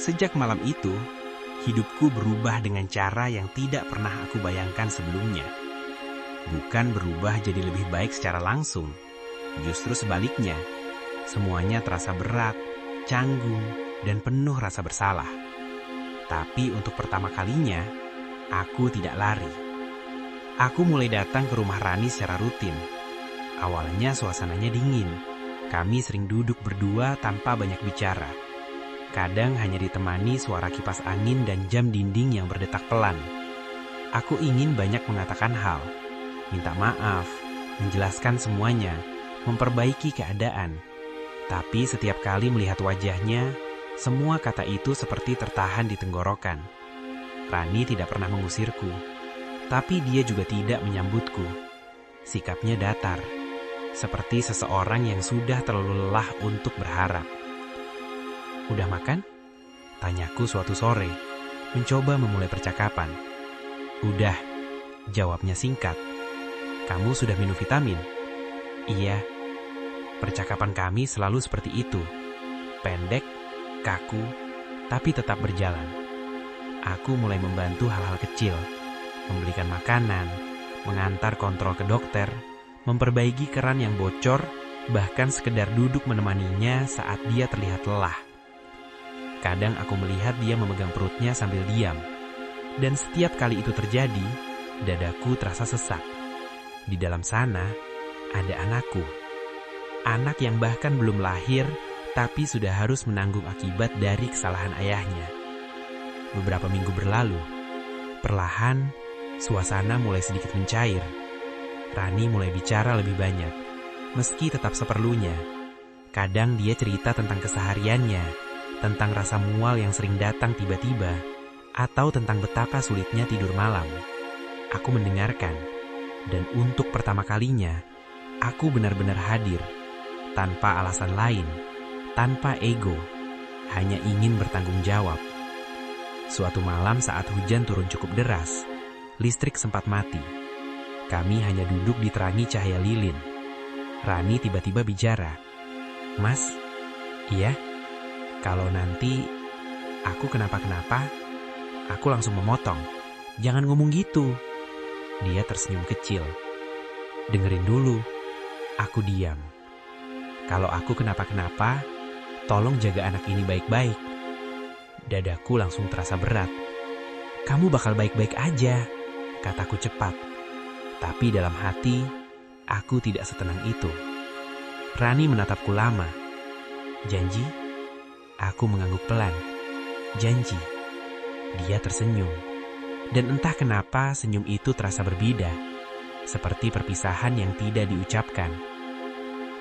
Sejak malam itu, hidupku berubah dengan cara yang tidak pernah aku bayangkan sebelumnya. Bukan berubah jadi lebih baik secara langsung, justru sebaliknya. Semuanya terasa berat, canggung, dan penuh rasa bersalah. Tapi untuk pertama kalinya, aku tidak lari. Aku mulai datang ke rumah Rani secara rutin. Awalnya suasananya dingin. Kami sering duduk berdua tanpa banyak bicara. Kadang hanya ditemani suara kipas angin dan jam dinding yang berdetak pelan. Aku ingin banyak mengatakan hal, minta maaf, menjelaskan semuanya, memperbaiki keadaan. Tapi setiap kali melihat wajahnya, semua kata itu seperti tertahan di tenggorokan. Rani tidak pernah mengusirku, tapi dia juga tidak menyambutku. Sikapnya datar, seperti seseorang yang sudah terlalu lelah untuk berharap. "Udah makan?" tanyaku suatu sore, mencoba memulai percakapan. "Udah," jawabnya singkat. "Kamu sudah minum vitamin?" "Iya." Percakapan kami selalu seperti itu. Pendek, kaku, tapi tetap berjalan. Aku mulai membantu hal-hal kecil. Membelikan makanan, mengantar kontrol ke dokter, memperbaiki keran yang bocor, bahkan sekedar duduk menemaninya saat dia terlihat lelah. Kadang aku melihat dia memegang perutnya sambil diam. Dan setiap kali itu terjadi, dadaku terasa sesak. Di dalam sana, ada anakku. Anak yang bahkan belum lahir, tapi sudah harus menanggung akibat dari kesalahan ayahnya. Beberapa minggu berlalu, perlahan, suasana mulai sedikit mencair. Rani mulai bicara lebih banyak, meski tetap seperlunya. Kadang dia cerita tentang kesehariannya, tentang rasa mual yang sering datang tiba-tiba, atau tentang betapa sulitnya tidur malam. Aku mendengarkan, dan untuk pertama kalinya, aku benar-benar hadir. Tanpa alasan lain, tanpa ego, hanya ingin bertanggung jawab. Suatu malam saat hujan turun cukup deras, listrik sempat mati. Kami hanya duduk diterangi cahaya lilin. Rani tiba-tiba bicara. "Mas, iya? Kalau nanti aku kenapa-kenapa, aku langsung memotong. Jangan ngomong gitu." Dia tersenyum kecil. "Dengerin dulu." Aku diam. "Kalau aku kenapa-kenapa, tolong jaga anak ini baik-baik." Dadaku langsung terasa berat. "Kamu bakal baik-baik aja," kataku cepat. Tapi dalam hati, aku tidak setenang itu. Rani menatapku lama. "Janji?" Aku mengangguk pelan. "Janji." Dia tersenyum. Dan entah kenapa senyum itu terasa berbeda, seperti perpisahan yang tidak diucapkan.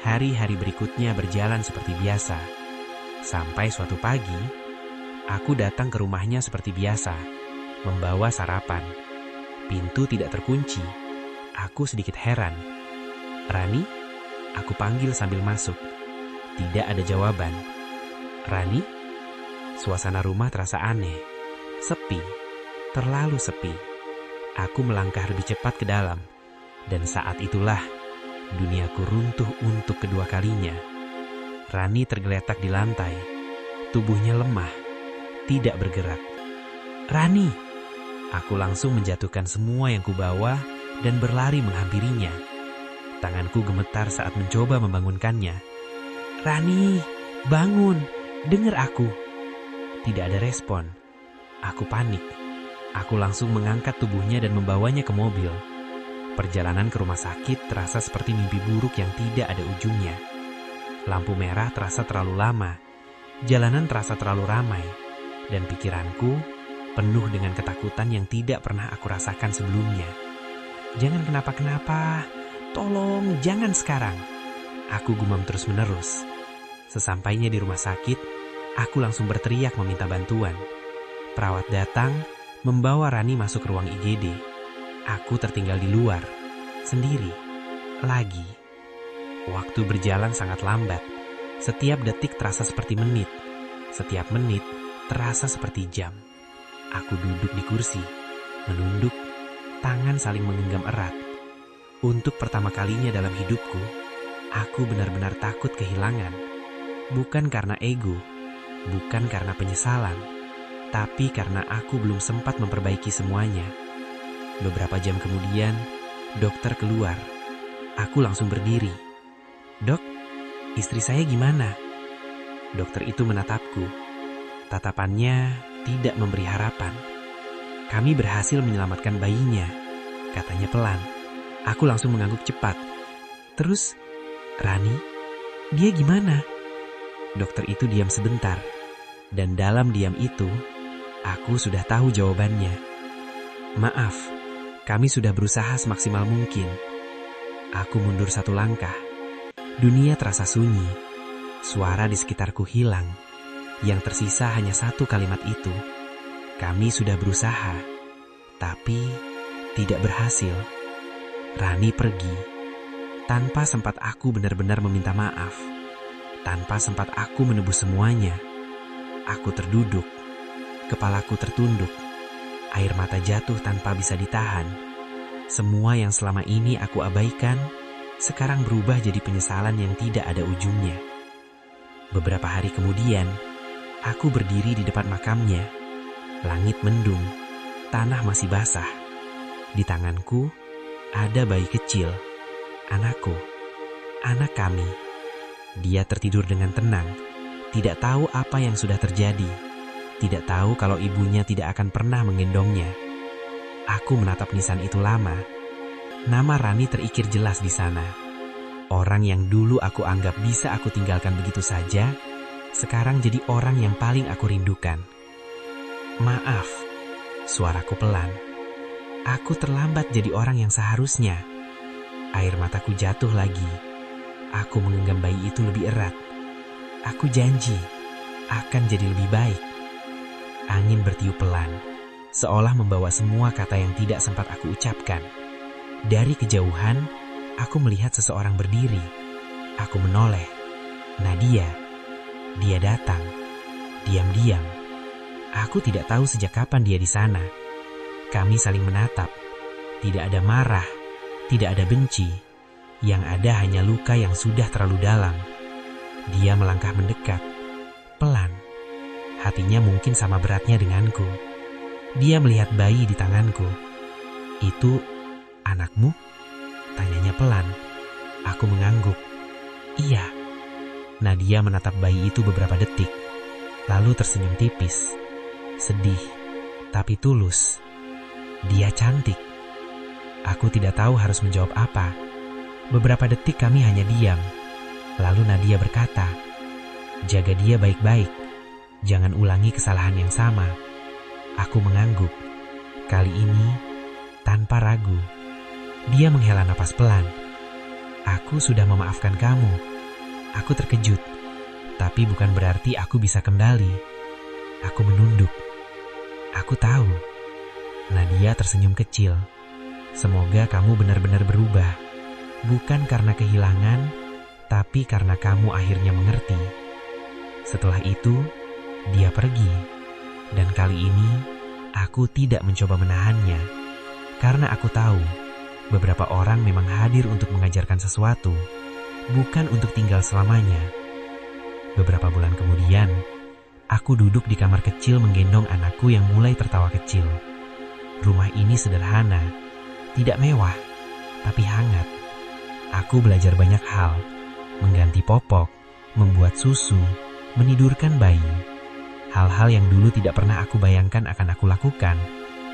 Hari-hari berikutnya berjalan seperti biasa. Sampai suatu pagi, aku datang ke rumahnya seperti biasa, membawa sarapan. Pintu tidak terkunci. Aku sedikit heran. "Rani?" Aku panggil sambil masuk. Tidak ada jawaban. "Rani?" Suasana rumah terasa aneh. Sepi. Terlalu sepi. Aku melangkah lebih cepat ke dalam. Dan saat itulah duniaku runtuh untuk kedua kalinya. Rani tergeletak di lantai. Tubuhnya lemah, tidak bergerak. "Rani!" Aku langsung menjatuhkan semua yang kubawa dan berlari menghampirinya. Tanganku gemetar saat mencoba membangunkannya. "Rani, bangun, dengar aku." Tidak ada respon. Aku panik. Aku langsung mengangkat tubuhnya dan membawanya ke mobil. Perjalanan ke rumah sakit terasa seperti mimpi buruk yang tidak ada ujungnya. Lampu merah terasa terlalu lama, jalanan terasa terlalu ramai, dan pikiranku penuh dengan ketakutan yang tidak pernah aku rasakan sebelumnya. "Jangan kenapa-kenapa, tolong jangan sekarang." Aku gumam terus-menerus. Sesampainya di rumah sakit, aku langsung berteriak meminta bantuan. Perawat datang, membawa Rani masuk ruang IGD. Aku tertinggal di luar, sendiri, lagi. Waktu berjalan sangat lambat. Setiap detik terasa seperti menit. Setiap menit terasa seperti jam. Aku duduk di kursi, menunduk, tangan saling menggenggam erat. Untuk pertama kalinya dalam hidupku, aku benar-benar takut kehilangan. Bukan karena ego, bukan karena penyesalan, tapi karena aku belum sempat memperbaiki semuanya. Beberapa jam kemudian, dokter keluar. Aku langsung berdiri. "Dok, istri saya gimana?" Dokter itu menatapku. Tatapannya tidak memberi harapan. "Kami berhasil menyelamatkan bayinya," katanya pelan. Aku langsung mengangguk cepat. "Terus, Rani, dia gimana?" Dokter itu diam sebentar. Dan dalam diam itu, aku sudah tahu jawabannya. "Maaf, kami sudah berusaha semaksimal mungkin." Aku mundur satu langkah. Dunia terasa sunyi. Suara di sekitarku hilang. Yang tersisa hanya satu kalimat itu. Kami sudah berusaha, tapi tidak berhasil. Rani pergi. Tanpa sempat aku benar-benar meminta maaf. Tanpa sempat aku menebus semuanya. Aku terduduk. Kepalaku tertunduk. Air mata jatuh tanpa bisa ditahan. Semua yang selama ini aku abaikan, sekarang berubah jadi penyesalan yang tidak ada ujungnya. Beberapa hari kemudian, aku berdiri di depan makamnya. Langit mendung, tanah masih basah. Di tanganku, ada bayi kecil, anakku, anak kami. Dia tertidur dengan tenang, tidak tahu apa yang sudah terjadi, tidak tahu kalau ibunya tidak akan pernah menggendongnya. Aku menatap nisan itu lama. Nama Rani terikir jelas di sana. Orang yang dulu aku anggap bisa aku tinggalkan begitu saja, sekarang jadi orang yang paling aku rindukan. "Maaf," suaraku pelan. "Aku terlambat jadi orang yang seharusnya." Air mataku jatuh lagi. Aku menggenggam bayi itu lebih erat. Aku janji akan jadi lebih baik. Angin bertiup pelan, seolah membawa semua kata yang tidak sempat aku ucapkan. Dari kejauhan, aku melihat seseorang berdiri. Aku menoleh. Nadia. Dia datang. Diam-diam. Aku tidak tahu sejak kapan dia di sana. Kami saling menatap. Tidak ada marah, tidak ada benci. Yang ada hanya luka yang sudah terlalu dalam. Dia melangkah mendekat. Pelan. Hatinya mungkin sama beratnya denganku. Dia melihat bayi di tanganku. "Itu anakmu?" tanyanya pelan. Aku mengangguk. "Iya." Nadia menatap bayi itu beberapa detik, lalu tersenyum tipis. Sedih, tapi tulus. Dia cantik. Aku tidak tahu harus menjawab apa. Beberapa detik kami hanya diam. Lalu Nadia berkata, "Jaga dia baik-baik. Jangan ulangi kesalahan yang sama." Aku mengangguk. Kali ini, tanpa ragu. Dia menghela napas pelan. "Aku sudah memaafkan kamu." Aku terkejut, tapi bukan berarti aku bisa kembali. Aku menunduk. "Aku tahu." Nadia tersenyum kecil. "Semoga kamu benar-benar berubah. Bukan karena kehilangan, tapi karena kamu akhirnya mengerti." Setelah itu, dia pergi. Dan kali ini, aku tidak mencoba menahannya. Karena aku tahu, beberapa orang memang hadir untuk mengajarkan sesuatu, bukan untuk tinggal selamanya. Beberapa bulan kemudian, aku duduk di kamar kecil menggendong anakku yang mulai tertawa kecil. Rumah ini sederhana, tidak mewah, tapi hangat. Aku belajar banyak hal, mengganti popok, membuat susu, menidurkan bayi. Hal-hal yang dulu tidak pernah aku bayangkan akan aku lakukan,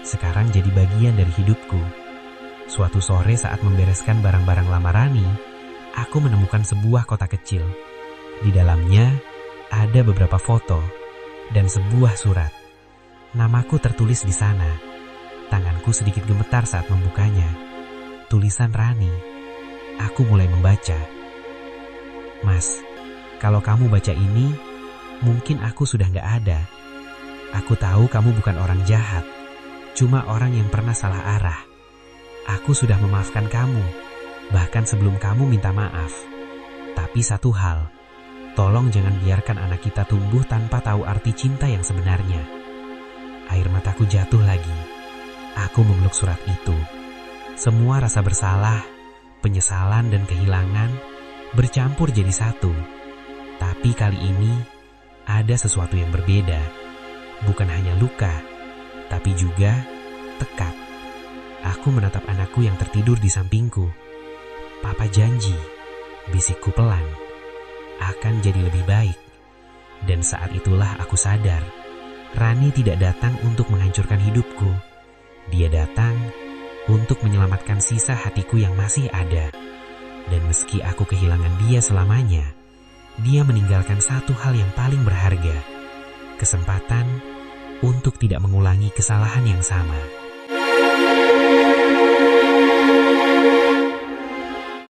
sekarang jadi bagian dari hidupku. Suatu sore saat membereskan barang-barang lama Rani, aku menemukan sebuah kotak kecil. Di dalamnya ada beberapa foto dan sebuah surat. Namaku tertulis di sana. Tanganku sedikit gemetar saat membukanya. Tulisan Rani. Aku mulai membaca. "Mas, kalau kamu baca ini, mungkin aku sudah gak ada. Aku tahu kamu bukan orang jahat, cuma orang yang pernah salah arah. Aku sudah memaafkan kamu, bahkan sebelum kamu minta maaf. Tapi satu hal, tolong jangan biarkan anak kita tumbuh tanpa tahu arti cinta yang sebenarnya." Air mataku jatuh lagi. Aku memeluk surat itu. Semua rasa bersalah, penyesalan dan kehilangan bercampur jadi satu. Tapi kali ini ada sesuatu yang berbeda. Bukan hanya luka, tapi juga tekad. Aku menatap anakku yang tertidur di sampingku. Papa janji, bisikku pelan, akan jadi lebih baik. Dan saat itulah aku sadar, Rani tidak datang untuk menghancurkan hidupku. Dia datang untuk menyelamatkan sisa hatiku yang masih ada. Dan meski aku kehilangan dia selamanya, dia meninggalkan satu hal yang paling berharga, kesempatan untuk tidak mengulangi kesalahan yang sama.